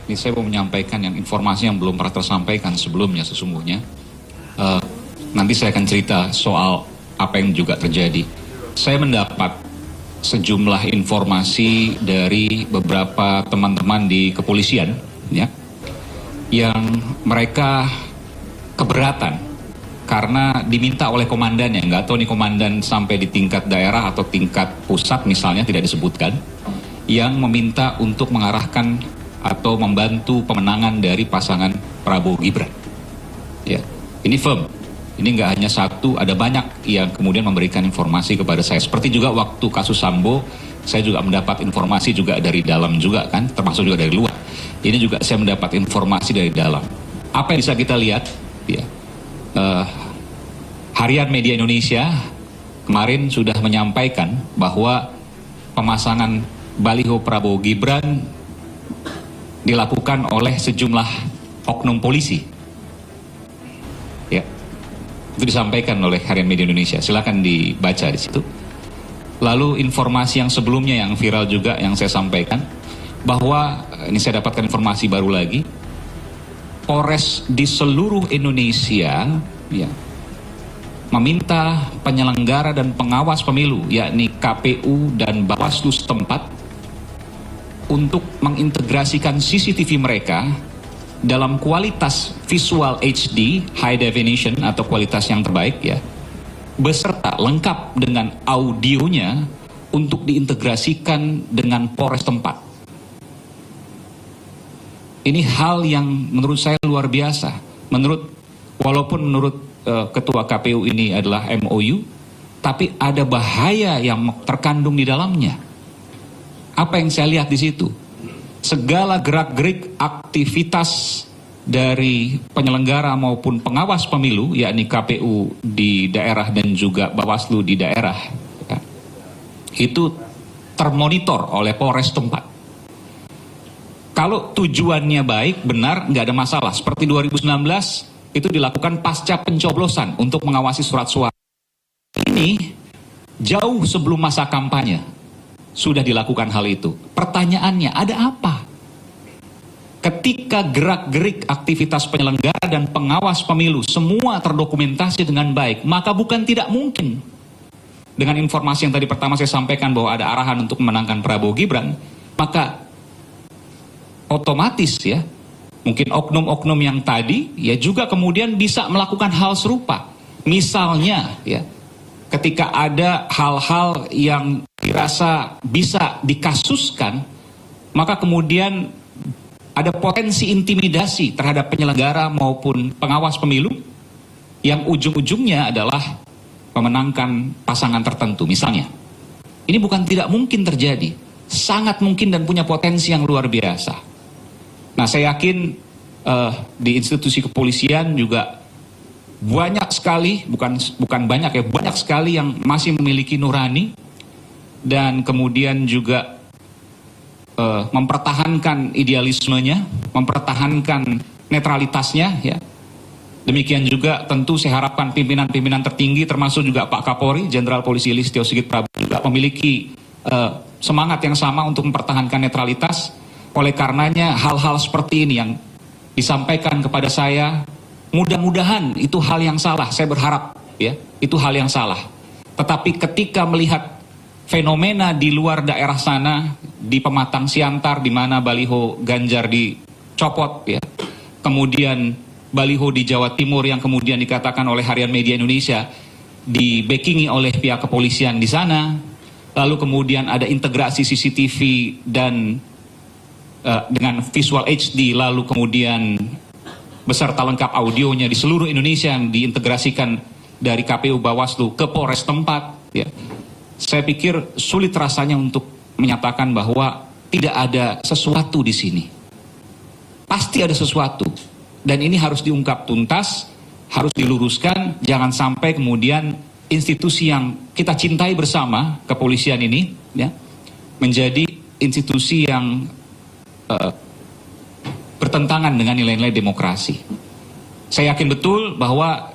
Ini saya mau menyampaikan yang informasi yang belum pernah tersampaikan sebelumnya sesungguhnya. Nanti saya akan cerita soal apa yang juga terjadi. Saya mendapat sejumlah informasi dari beberapa teman-teman di kepolisian, ya, yang mereka keberatan karena diminta oleh komandannya. Nggak tahu nih komandan sampai di tingkat daerah atau tingkat pusat misalnya, tidak disebutkan, yang meminta untuk mengarahkan atau membantu pemenangan dari pasangan Prabowo Gibran. Ya, ini firm. Ini nggak hanya satu, ada banyak yang kemudian memberikan informasi kepada saya. Seperti juga waktu kasus Sambo, saya juga mendapat informasi juga dari dalam juga kan, termasuk juga dari luar. Ini juga saya mendapat informasi dari dalam. Apa yang bisa kita lihat? Ya, Harian Media Indonesia kemarin sudah menyampaikan bahwa pemasangan baliho Prabowo Gibran dilakukan oleh sejumlah oknum polisi. Ya, itu disampaikan oleh Harian Media Indonesia. Silakan dibaca di situ. Lalu informasi yang sebelumnya yang viral juga yang saya sampaikan bahwa ini saya dapatkan informasi baru lagi. Polres di seluruh Indonesia, ya, meminta penyelenggara dan pengawas pemilu, yakni KPU dan Bawaslu setempat, untuk mengintegrasikan CCTV mereka dalam kualitas visual HD, high definition atau kualitas yang terbaik, ya, beserta lengkap dengan audionya untuk diintegrasikan dengan Polres tempat. Ini hal yang menurut saya luar biasa. Walaupun menurut Ketua KPU ini adalah MOU, tapi ada bahaya yang terkandung di dalamnya. Apa yang saya lihat di situ? Segala gerak-gerik aktivitas dari penyelenggara maupun pengawas pemilu, yakni KPU di daerah dan juga Bawaslu di daerah, ya, itu termonitor oleh Polres tempat. Kalau tujuannya baik, benar, nggak ada masalah. Seperti 2019, itu dilakukan pasca pencoblosan untuk mengawasi surat suara. Ini jauh sebelum masa kampanye sudah dilakukan hal itu. Pertanyaannya, ada apa? Ketika gerak-gerik aktivitas penyelenggara dan pengawas pemilu semua terdokumentasi dengan baik, maka bukan tidak mungkin. Dengan informasi yang tadi pertama saya sampaikan bahwa ada arahan untuk memenangkan Prabowo Gibran, maka otomatis, ya, mungkin oknum-oknum yang tadi ya juga kemudian bisa melakukan hal serupa. Misalnya, ya, ketika ada hal-hal yang dirasa bisa dikasuskan, maka kemudian ada potensi intimidasi terhadap penyelenggara maupun pengawas pemilu yang ujung-ujungnya adalah memenangkan pasangan tertentu misalnya. Ini bukan tidak mungkin terjadi, sangat mungkin dan punya potensi yang luar biasa. Nah, saya yakin di institusi kepolisian juga banyak sekali, bukan banyak ya, banyak sekali yang masih memiliki nurani dan kemudian juga mempertahankan idealismenya, mempertahankan netralitasnya, ya. Demikian juga tentu saya harapkan pimpinan-pimpinan tertinggi termasuk juga Pak Kapolri, Jenderal Polisi Listio Sigit Prabowo juga memiliki semangat yang sama untuk mempertahankan netralitas. Oleh karenanya hal-hal seperti ini yang disampaikan kepada saya, mudah-mudahan itu hal yang salah, saya berharap, ya, itu hal yang salah. Tetapi ketika melihat fenomena di luar daerah sana, di Pematang Siantar, di mana baliho Ganjar dicopot, ya, kemudian baliho di Jawa Timur yang kemudian dikatakan oleh Harian Media Indonesia di-backingi oleh pihak kepolisian di sana, lalu kemudian ada integrasi CCTV dan dengan visual HD, lalu kemudian beserta lengkap audionya di seluruh Indonesia yang diintegrasikan dari KPU Bawaslu ke Polres tempat, ya. Saya pikir sulit rasanya untuk menyatakan bahwa tidak ada sesuatu di sini. Pasti ada sesuatu, dan ini harus diungkap tuntas, harus diluruskan. Jangan sampai kemudian institusi yang kita cintai bersama, kepolisian ini, ya, menjadi institusi yang bertentangan dengan nilai-nilai demokrasi. Saya yakin betul bahwa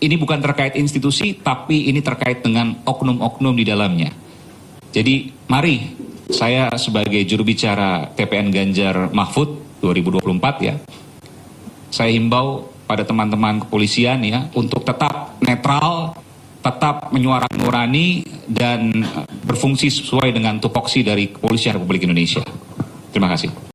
ini bukan terkait institusi, tapi ini terkait dengan oknum-oknum di dalamnya. Jadi mari saya sebagai juru bicara TPN Ganjar Mahfud 2024 ya. Saya himbau pada teman-teman kepolisian ya untuk tetap netral, tetap menyuarakan nurani dan berfungsi sesuai dengan tupoksi dari Kepolisian Republik Indonesia. Terima kasih.